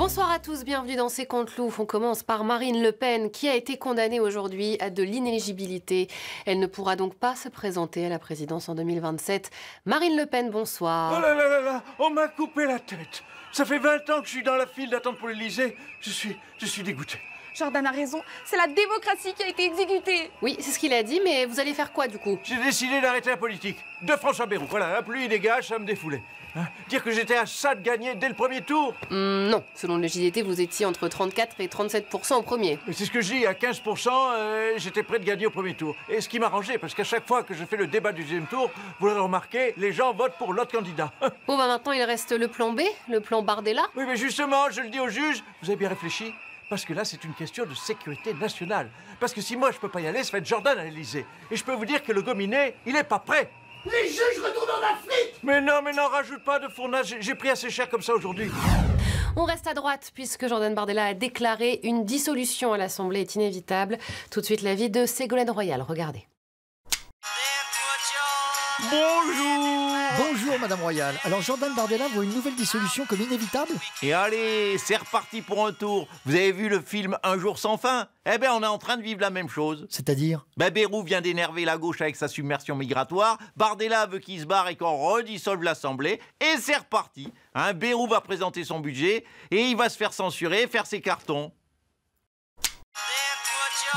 Bonsoir à tous, bienvenue dans C'est Contre Loup. On commence par Marine Le Pen qui a été condamnée aujourd'hui à de l'inéligibilité. Elle ne pourra donc pas se présenter à la présidence en 2027. Marine Le Pen, bonsoir. Oh là là là là, on m'a coupé la tête. Ça fait 20 ans que je suis dans la file d'attente pour l'Élysée. Je suis dégoûté. Jordan a raison, c'est la démocratie qui a été exécutée. Oui, c'est ce qu'il a dit, mais vous allez faire quoi du coup? J'ai décidé d'arrêter la politique. De François Bayrou. Voilà, plus il dégage, ça me défoulait. Hein, dire que j'étais à ça de gagner dès le premier tour. Non, selon le JDT, vous étiez entre 34 et 37% au premier. Mais c'est ce que je dis, à 15%, j'étais prêt de gagner au premier tour. Et ce qui m'arrangeait, parce qu'à chaque fois que je fais le débat du deuxième tour, vous l'avez remarqué, les gens votent pour l'autre candidat. Bon, bah maintenant il reste le plan B, le plan Bardella. Oui, mais justement, je le dis au juge, vous avez bien réfléchi? Parce que là, c'est une question de sécurité nationale. Parce que si moi, je peux pas y aller, ça va être Jordan à l'Élysée. Et je peux vous dire que le gominé, il est pas prêt. Les juges retournent en Afrique! Mais non, rajoute pas de fournage. J'ai pris assez cher comme ça aujourd'hui. On reste à droite puisque Jordan Bardella a déclaré une dissolution à l'Assemblée est inévitable. Tout de suite, l'avis de Ségolène Royal. Regardez. Bonjour! Bonjour Madame Royal. Alors Jordan Bardella voit une nouvelle dissolution comme inévitable? Et allez, c'est reparti pour un tour. Vous avez vu le film Un jour sans fin? Eh ben, on est en train de vivre la même chose. C'est-à-dire? Bayrou vient d'énerver la gauche avec sa submersion migratoire. Bardella veut qu'il se barre et qu'on redissolve l'Assemblée. Et c'est reparti. Bayrou va présenter son budget et il va se faire censurer, faire ses cartons.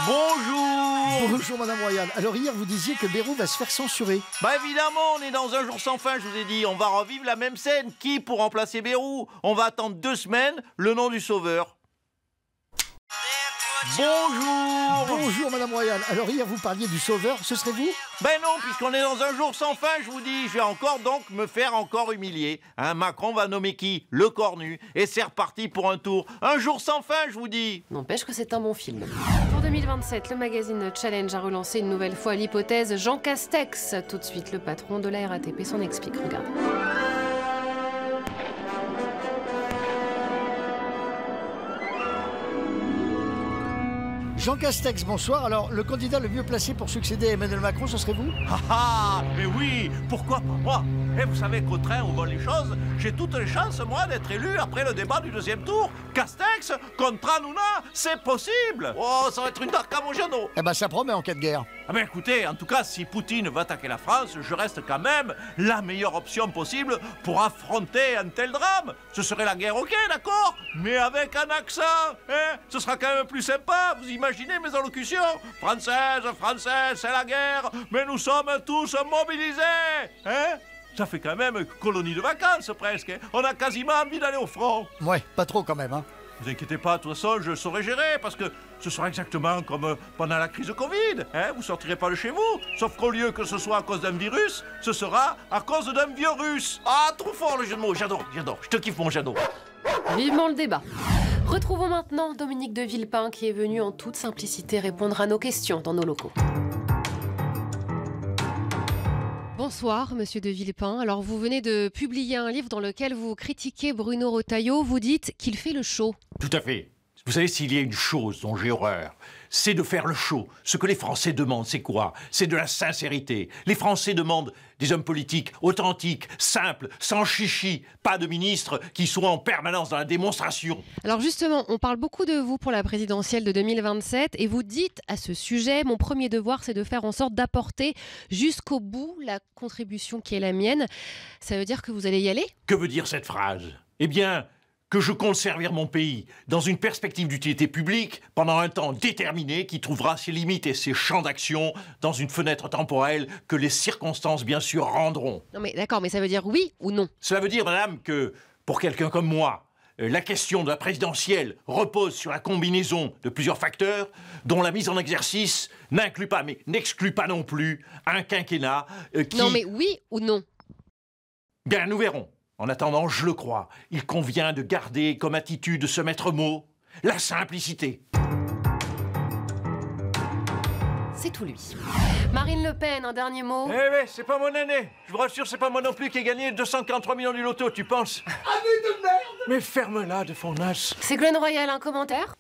Bonjour! Bonjour Madame Royal. Alors hier vous disiez que Bayrou va se faire censurer. Bah évidemment, on est dans Un jour sans fin, je vous ai dit. On va revivre la même scène. Qui pour remplacer Bayrou? On va attendre 2 semaines, le nom du sauveur. Bonjour! Bonjour Madame Royal. Alors hier vous parliez du sauveur, ce serait vous? Ben non, puisqu'on est dans Un jour sans fin, je vous dis, je vais encore donc me faire encore humilier. Macron va nommer qui? Le cornu. Et c'est reparti pour un tour. Un jour sans fin, je vous dis. N'empêche que c'est un bon film. Pour 2027, le magazine Challenge a relancé une nouvelle fois l'hypothèse Jean Castex. Tout de suite, le patron de la RATP s'en explique. Regardez. Jean Castex, bonsoir. Alors le candidat le mieux placé pour succéder à Emmanuel Macron, ce serait vous? Mais oui, pourquoi pas moi? Et vous savez qu'au train où vont les choses, j'ai toutes les chances, moi, d'être élu après le débat du deuxième tour. Castex contre Hanouna, c'est possible. Oh, ça va être une dark à mon genou. Eh ben ça promet en cas de guerre. Ah ben écoutez, en tout cas, si Poutine veut attaquer la France, je reste quand même la meilleure option possible pour affronter un tel drame. Ce serait la guerre, ok, d'accord, mais avec un accent, hein. Ce sera quand même plus sympa, vous imaginez mes allocutions? Française, c'est la guerre, mais nous sommes tous mobilisés, hein. Ça fait quand même colonie de vacances presque, hein. On a quasiment envie d'aller au front. Ouais, pas trop quand même, hein. Vous inquiétez pas, de toute façon, je saurai gérer, parce que ce sera exactement comme pendant la crise de Covid. Hein, vous sortirez pas de chez vous, sauf qu'au lieu que ce soit à cause d'un virus, ce sera à cause d'un virus. Ah, trop fort le jeu de mots, j'adore, je te kiffe mon jadot. Vivement le débat. Retrouvons maintenant Dominique de Villepin qui est venu en toute simplicité répondre à nos questions dans nos locaux. Bonsoir, monsieur de Villepin. Alors, vous venez de publier un livre dans lequel vous critiquez Bruno Retailleau. Vous dites qu'il fait le show. Tout à fait. Vous savez, s'il y a une chose dont j'ai horreur, c'est de faire le show. Ce que les Français demandent, c'est quoi? C'est de la sincérité. Les Français demandent des hommes politiques authentiques, simples, sans chichi, pas de ministres qui soient en permanence dans la démonstration. Alors justement, on parle beaucoup de vous pour la présidentielle de 2027 et vous dites à ce sujet, mon premier devoir, c'est de faire en sorte d'apporter jusqu'au bout la contribution qui est la mienne. Ça veut dire que vous allez y aller? Que veut dire cette phrase? Eh bien, que je compte servir mon pays dans une perspective d'utilité publique pendant un temps déterminé qui trouvera ses limites et ses champs d'action dans une fenêtre temporelle que les circonstances, bien sûr, rendront. Non mais d'accord, mais ça veut dire oui ou non? Cela veut dire, madame, que pour quelqu'un comme moi, la question de la présidentielle repose sur la combinaison de plusieurs facteurs dont la mise en exercice n'inclut pas, mais n'exclut pas non plus, un quinquennat qui... Non mais oui ou non? Bien, nous verrons. En attendant, je le crois, il convient de garder comme attitude ce maître mot, la simplicité. C'est tout lui. Marine Le Pen, un dernier mot? Eh c'est pas mon année. Je vous rassure, c'est pas moi non plus qui ai gagné 243 millions du loto, tu penses? Année de merde! Mais ferme-la de fournasse. Ségolène Royal, un commentaire?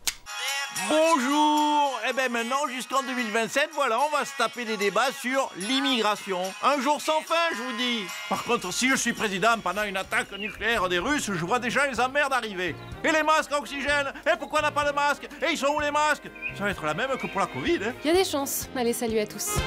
Bonjour. Eh ben maintenant, jusqu'en 2027, voilà, on va se taper des débats sur l'immigration. Un jour sans fin, je vous dis. Par contre, si je suis président pendant une attaque nucléaire des Russes, je vois déjà les emmerdes arriver. Et les masques à oxygène. Et pourquoi on n'a pas de masques? Et ils sont où les masques? Ça va être la même que pour la Covid, hein. Il y a des chances. Allez, salut à tous.